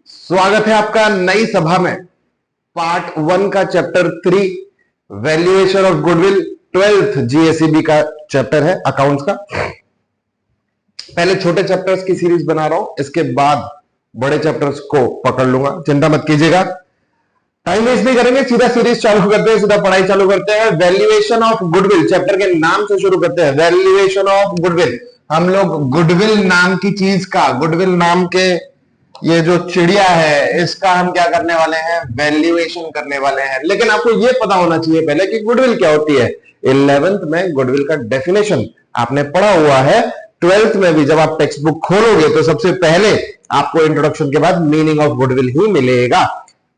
स्वागत है आपका नई सभा में। पार्ट 1 का chapter 3 valuation of goodwill 12th जीएसईबी का चैप्टर है अकाउंट्स का। पहले छोटे चैप्टर्स की सीरीज बना रहा हूं, इसके बाद बड़े चैप्टर्स को पकड़ लूंगा, चिंता मत कीजिएगा। टाइम वेस्ट नहीं करेंगे, सीधा सीरीज चालू करते हैं, सीधा पढ़ाई चालू करते हैं। वैल्यूएशन ऑफ गुडविल चैप्टर के नाम से शुरू करते हैं। वैल्यूएशन ऑफ गुडविल, हम लोग गुडविल नाम की चीज का, गुडविल नाम के ये जो चिड़िया है इसका हम क्या करने वाले हैं, वैल्यूएशन करने वाले हैं। लेकिन आपको ये पता होना चाहिए पहले कि गुडविल क्या होती है। 11th में गुडविल का डेफिनेशन आपने पढ़ा हुआ है, 12th में भी जब आप टेक्स्ट बुक खोलोगे तो सबसे पहले आपको इंट्रोडक्शन के बाद मीनिंग ऑफ गुडविल ही मिलेगा।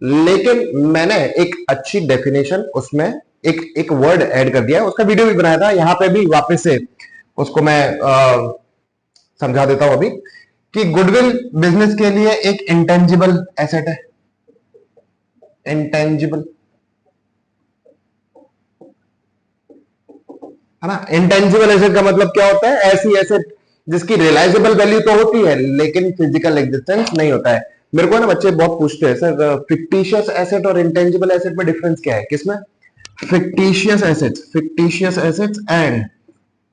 लेकिन मैंने एक अच्छी डेफिनेशन उसमें एक वर्ड ऐड कर दिया है, उसका वीडियो भी बनाया था, यहां पे भी वापस से उसको मैं समझा देता हूं अभी कि गुडविल बिजनेस के लिए एक इंटेंजिबल एसेट है। इंटेंजिबल है ना। इंटेंजिबल एसेट का मतलब क्या होता है, ऐसी एसेट जिसकी रियलाइजेबल वैल्यू तो होती है लेकिन फिजिकल एग्जिस्टेंस नहीं होता है। मेरे को ना बच्चे बहुत पूछते हैं, सर फिक्टिशियस एसेट और इंटेंजिबल एसेट में डिफरेंस क्या है, किसमें? Fictitious assets and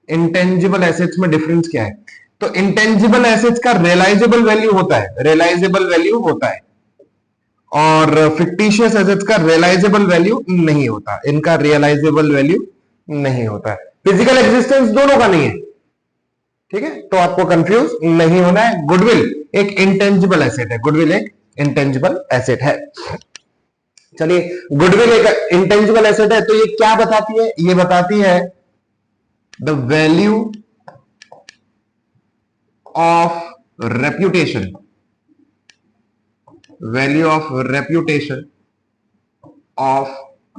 intangible assets में डिफरेंस क्या है? तो इंटेंजिबल एसेट्स का रियलाइजेबल वैल्यू होता है, और फिक्टिशियस एसेट्स का रियलाइजेबल वैल्यू नहीं होता। इनका रियलाइजेबल वैल्यू नहीं होता है, फिजिकल एग्जिस्टेंस दोनों का नहीं है। ठीक है, तो आपको कंफ्यूज नहीं होना है। गुडविल एक इंटेंजिबल एसेट है, गुडविल एक इंटेंजिबल एसेट है। चलिए, गुडविल एक इंटेंजिबल एसेट है तो ये क्या बताती है? ये बताती है the value of reputation, value of reputation of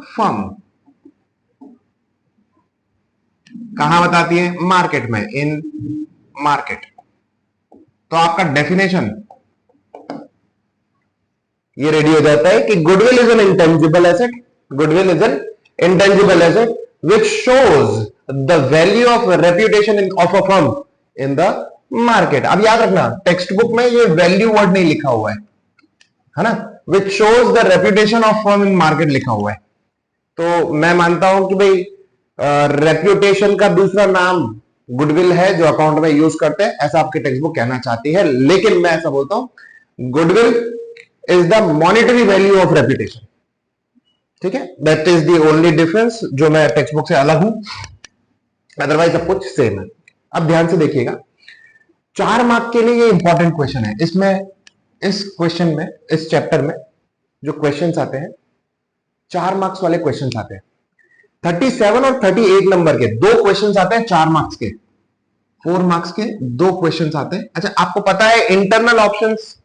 firm. कहां बताती है? मार्केट में, इन मार्केट। तो आपका डेफिनेशन ये रेडी हो जाता है कि goodwill is an intangible asset, goodwill is an intangible asset which shows the value of reputation of a firm in the market. अब याद रखना, टेक्स्ट बुक में ये वैल्यू वर्ड नहीं लिखा हुआ है ना, which shows the reputation of firm in market लिखा हुआ है। तो मैं मानता हूं कि भाई रेप्यूटेशन का दूसरा नाम गुडविल है जो अकाउंट में यूज करते हैं, ऐसा आपकी टेक्स्ट बुक कहना चाहती है। लेकिन मैं ऐसा बोलता हूं, goodwill is the monetary value of reputation. ठीक है, that is the only difference जो मैं टेक्स्ट बुक से अलग हूं, अदरवाइज सब कुछ सेम है। अब ध्यान से देखिएगा, 4 मार्क के लिए ये इंपॉर्टेंट क्वेश्चन है। इसमें, इस क्वेश्चन में, इस चैप्टर में जो क्वेश्चंस आते हैं, 4 मार्क्स वाले क्वेश्चंस आते हैं। 37 और 38 नंबर के 2 क्वेश्चंस आते हैं 4 मार्क्स के, 4 मार्क्स के 2 क्वेश्चंस आते हैं। अच्छा, आपको पता है इंटरनल ऑप्शंस,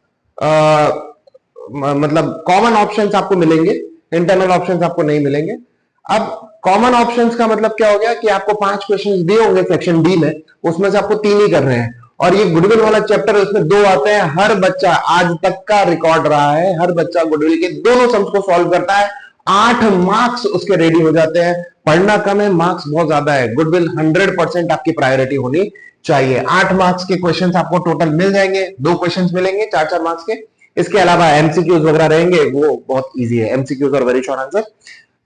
मतलब कॉमन ऑप्शंस आपको मिलेंगे, इंटरनल ऑप्शंस आपको नहीं मिलेंगे। अब कॉमन ऑप्शंस का मतलब क्या हो गया कि आपको 5 क्वेश्चंस दिए होंगे सेक्शन डी में, उसमें से आपको 3 ही करने हैं। और ये गुडविल वाला चैप्टर है, उसमें 2 आते हैं। हर बच्चा, आज तक का रिकॉर्ड रहा है, हर बच्चा गुडविल के दोनों सम्स को सॉल्व करता है, 8 मार्क्स उसके रेडी हो जाते हैं। पढ़ना कम है, मार्क्स बहुत ज्यादा है। गुडविल 100% आपकी प्रायोरिटी होनी चाहिए। 8 मार्क्स के क्वेश्चंस आपको टोटल मिल जाएंगे, 2 क्वेश्चंस मिलेंगे 4-4 मार्क्स के। इसके अलावा एमसीक्यूज वगैरह रहेंगे, वो बहुत इजी है, एमसीक्यूज और वेरी शॉर्ट आंसर।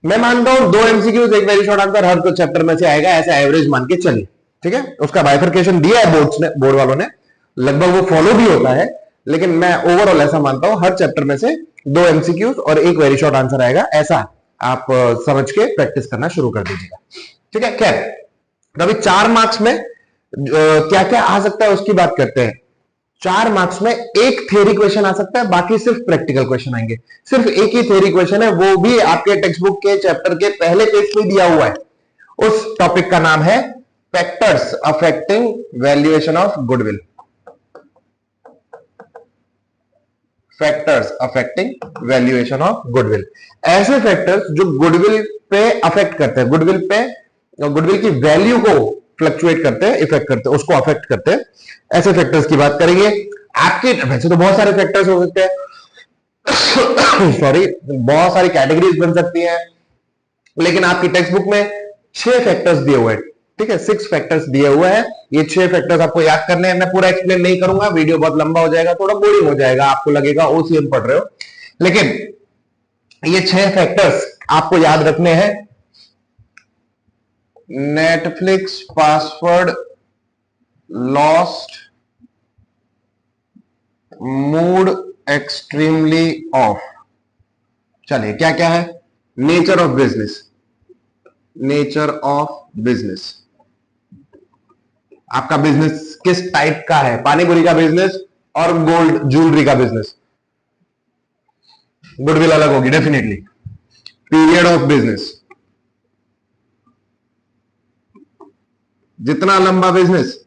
मैं मानता हूं 2 एमसीक्यूज 1 वेरी शॉर्ट आंसर हर चैप्टर में से आएगा, ऐसा एवरेज मान के चलिए। ठीक है, उसका बाइफरकेशन दिया है बोर्ड वालों ने, लगभग वो फॉलो भी होता है, लेकिन मैं ओवरऑल ऐसा मानता हूं हर चैप्टर में से 2 एमसीक्यूज और 1 वेरी शॉर्ट आंसर आएगा। ऐसा आप समझ के प्रैक्टिस करना शुरू कर दीजिएगा। ठीक है, खैर, तो अभी 4 मार्क्स में क्या क्या आ सकता है उसकी बात करते हैं। 4 मार्क्स में एक थ्योरी क्वेश्चन आ सकता है, बाकी सिर्फ प्रैक्टिकल क्वेश्चन आएंगे। सिर्फ एक ही थ्योरी क्वेश्चन है, वो भी आपके टेक्स्ट बुक के चैप्टर के पहले पेज पे दिया हुआ है। उस टॉपिक का नाम है factors affecting valuation of goodwill. Factors affecting valuation of goodwill, ऐसे फैक्टर्स जो गुडविल पे अफेक्ट करते हैं, गुडविल की वैल्यू को फ्लक्चुएट करते हैं, इफेक्ट करते हैं, उसको अफेक्ट करते हैं, ऐसे फैक्टर्स की बात करेंगे। आपके वैसे तो बहुत सारे फैक्टर्स हो सकते हैं सॉरी, बहुत सारी कैटेगरीज बन सकती हैं, लेकिन आपकी टेक्स्ट बुक में 6 फैक्टर्स दिए हुए हैं। ठीक है, 6 फैक्टर्स दिए हुए हैं, ये 6 फैक्टर्स आपको याद करने हैं। मैं पूरा एक्सप्लेन नहीं करूंगा, वीडियो बहुत लंबा हो जाएगा, थोड़ा बोरिंग हो जाएगा, आपको लगेगा ओसीएम पढ़ रहे हो, लेकिन ये 6 फैक्टर्स आपको याद रखने हैं। Netflix password lost, mood extremely of. चलिए क्या क्या है? Nature of business, nature of business, आपका बिजनेस किस टाइप का है? पानीपुरी का बिजनेस और गोल्ड ज्वेलरी का बिजनेस, गुडविल अलग होगी डेफिनेटली। पीरियड ऑफ बिजनेस, जितना लंबा बिजनेस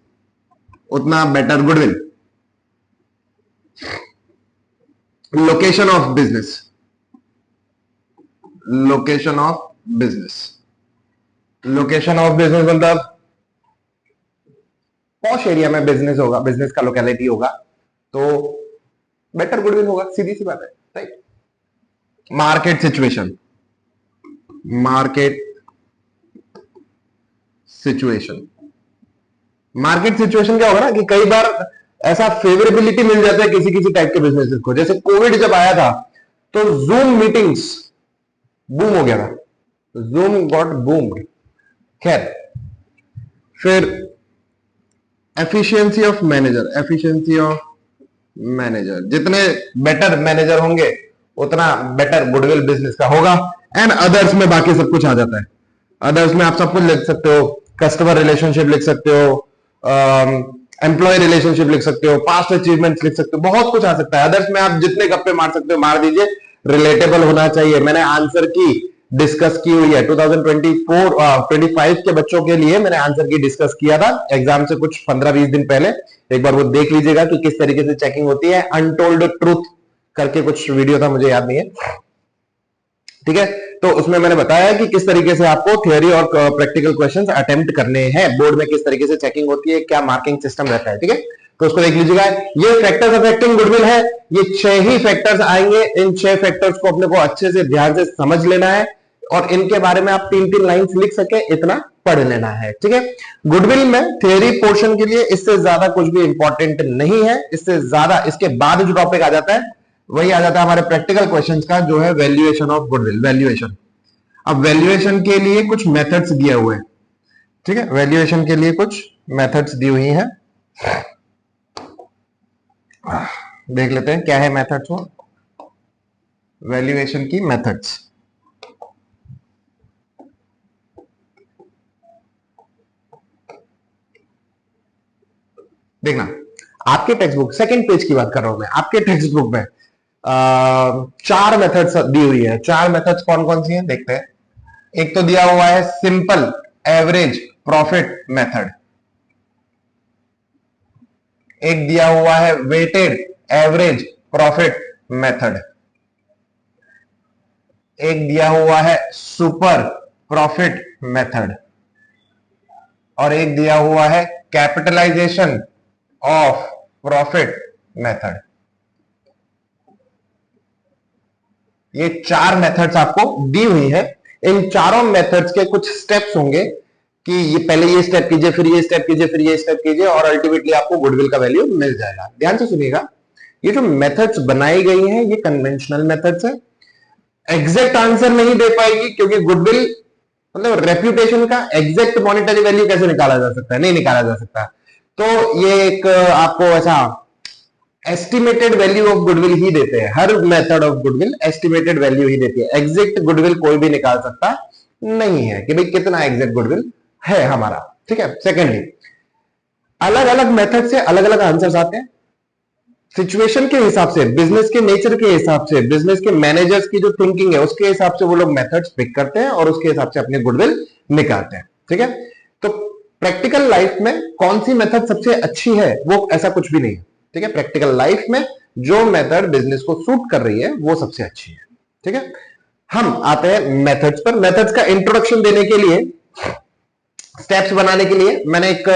उतना better goodwill. Location of business, location of business, location of business मतलब पॉश एरिया में बिजनेस होगा, बिजनेस का लोकेलिटी होगा तो बेटर गुडविल होगा, सीधी सी बात है, right. Market situation, market situation, market situation क्या होगा ना कि कई बार ऐसा फेवरेबिलिटी मिल जाता है किसी किसी टाइप के बिजनेस को। जैसे कोविड जब आया था तो जूम मीटिंग्स बूम हो गया था, जूम गॉट बूम्ड। खैर, फिर efficiency of manager, efficiency of manager, जितने बेटर मैनेजर होंगे उतना बेटर गुडविल बिजनेस का होगा। एंड अदर्स में बाकी सब कुछ आ जाता है। अदर्स में आप सब कुछ लिख सकते हो, कस्टमर रिलेशनशिप लिख सकते हो, एम्प्लॉय रिलेशनशिप लिख सकते हो, पास्ट अचीवमेंट्स लिख सकते हो, बहुत कुछ आ सकता है। अदर्स में आप जितने गप्पे मार सकते हो मार दीजिए, रिलेटेबल होना चाहिए। मैंने आंसर की डिस्कस की हुई है 2024-25 के बच्चों के लिए, मैंने आंसर की डिस्कस किया था एग्जाम से कुछ 15-20 दिन पहले। एक बार वो देख लीजिएगा कि किस तरीके से चेकिंग होती है। अनटोल्ड ट्रूथ करके कुछ वीडियो था, मुझे याद नहीं है, ठीक है। तो उसमें मैंने बताया कि किस तरीके से आपको थ्योरी और प्रैक्टिकल क्वेश्चंस अटेम्प्ट करने हैं, बोर्ड में किस तरीके से चेकिंग होती है, क्या मार्किंग सिस्टम रहता है, ठीक है। तो उसको देख लीजिएगा। ये फैक्टर्स अफेक्टिंग गुडविल है, ये 6 ही फैक्टर्स आएंगे। इन 6 फैक्टर्स को अपने को अच्छे से ध्यान से समझ लेना है और इनके बारे में आप 3-3 लाइंस लिख सके इतना पढ़ लेना है, ठीक है। गुडविल में थ्योरी पोर्शन के लिए इससे ज्यादा कुछ भी इंपॉर्टेंट नहीं है। इससे ज्यादा इसके बाद जो टॉपिक आ जाता है वही आ जाता है हमारे प्रैक्टिकल क्वेश्चंस का, जो है वैल्यूएशन ऑफ गुडविल, वैल्यूएशन। अब वैल्यूएशन के लिए कुछ मेथड्स दिए हुए हैं, ठीक है। वैल्यूएशन के लिए कुछ मेथड्स दी हुई हैं, देख लेते हैं क्या है मेथड्स वो, वैल्यूएशन की मेथड्स। देखना, आपके टेक्स्ट बुक सेकंड पेज की बात कर रहा हूं मैं, आपके टेक्स्ट बुक में 4 मेथड्स दी हुई है। 4 मेथड्स कौन कौन सी हैं देखते हैं। एक तो दिया हुआ है सिंपल एवरेज प्रॉफिट मेथड, एक दिया हुआ है वेटेड एवरेज प्रॉफिट मेथड, एक दिया हुआ है सुपर प्रॉफिट मेथड और एक दिया हुआ है कैपिटलाइजेशन ऑफ प्रॉफिट मेथड। ये 4 मेथड्स आपको दी हुई है। इन चारों मेथड्स के कुछ स्टेप्स होंगे कि ये पहले ये स्टेप कीजिए, फिर ये स्टेप कीजिए, फिर ये स्टेप कीजिए और अल्टीमेटली आपको गुडविल का वैल्यू मिल जाएगा। ध्यान से सुनिएगा, ये जो मेथड्स बनाई गई हैं ये कन्वेंशनल मेथड्स है। एग्जैक्ट आंसर नहीं दे पाएगी क्योंकि गुडविल मतलब रेप्यूटेशन का एग्जैक्ट मॉनेटरी वैल्यू कैसे निकाला जा सकता है, नहीं निकाला जा सकता। तो ये एक आपको ऐसा एस्टिमेटेड वैल्यू ऑफ गुडविल ही देते हैं। हर method of goodwill estimated value ही देती है, एग्जैक्ट गुडविल कोई भी निकाल सकता नहीं है कि भाई कितना एग्जैक्ट गुडविल है हमारा, ठीक है। सेकेंडली, अलग अलग मेथड से अलग अलग आंसर्स आते हैं, सिचुएशन के हिसाब से, बिजनेस के नेचर के हिसाब से, बिजनेस के मैनेजर्स की जो थिंकिंग है उसके हिसाब से वो लोग मेथड्स पिक करते हैं और उसके हिसाब से अपने गुडविल निकालते हैं, ठीक है। तो प्रैक्टिकल लाइफ में कौन सी मेथड सबसे अच्छी है वो ऐसा कुछ भी नहीं है, ठीक है। प्रैक्टिकल लाइफ में जो मेथड बिजनेस को सूट कर रही है वो सबसे अच्छी है, ठीक है। हम आते हैं मेथड्स पर। मेथड्स का इंट्रोडक्शन देने के लिए, स्टेप्स बनाने के लिए मैंने एक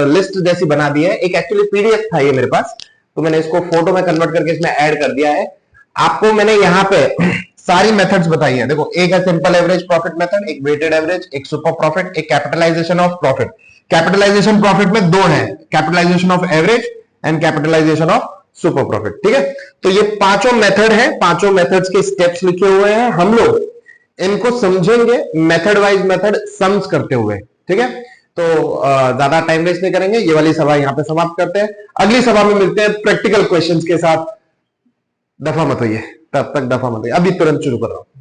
लिस्ट जैसी बना दी है। एक एक्चुअली पीडीएफ था ये मेरे पास, तो मैंने इसको फोटो में कन्वर्ट करके इसमें ऐड कर दिया है। आपको मैंने यहाँ पे सारी मेथड्स बताई हैं। देखो, एक है सिंपल एवरेज प्रॉफिट मेथड, एक वेटेड एवरेज, एक सुपर प्रॉफिट, एक capitalization of profit. Capitalization profit में दो है, capitalization of average and capitalization of super profit. ठीक है, तो ये पांचों मेथड है, पांचों मेथड्स के स्टेप्स लिखे हुए हैं, हम लोग इनको समझेंगे मेथड वाइज, मेथड सम्स करते हुए। ठीक है, तो ज्यादा टाइम वेस्ट नहीं करेंगे, ये वाली सभा यहां पे समाप्त करते हैं। अगली सभा में मिलते हैं प्रैक्टिकल क्वेश्चंस के साथ। दफा मत होइए, तब तक दफा मत होइए, अभी तुरंत शुरू कर रहा हूं।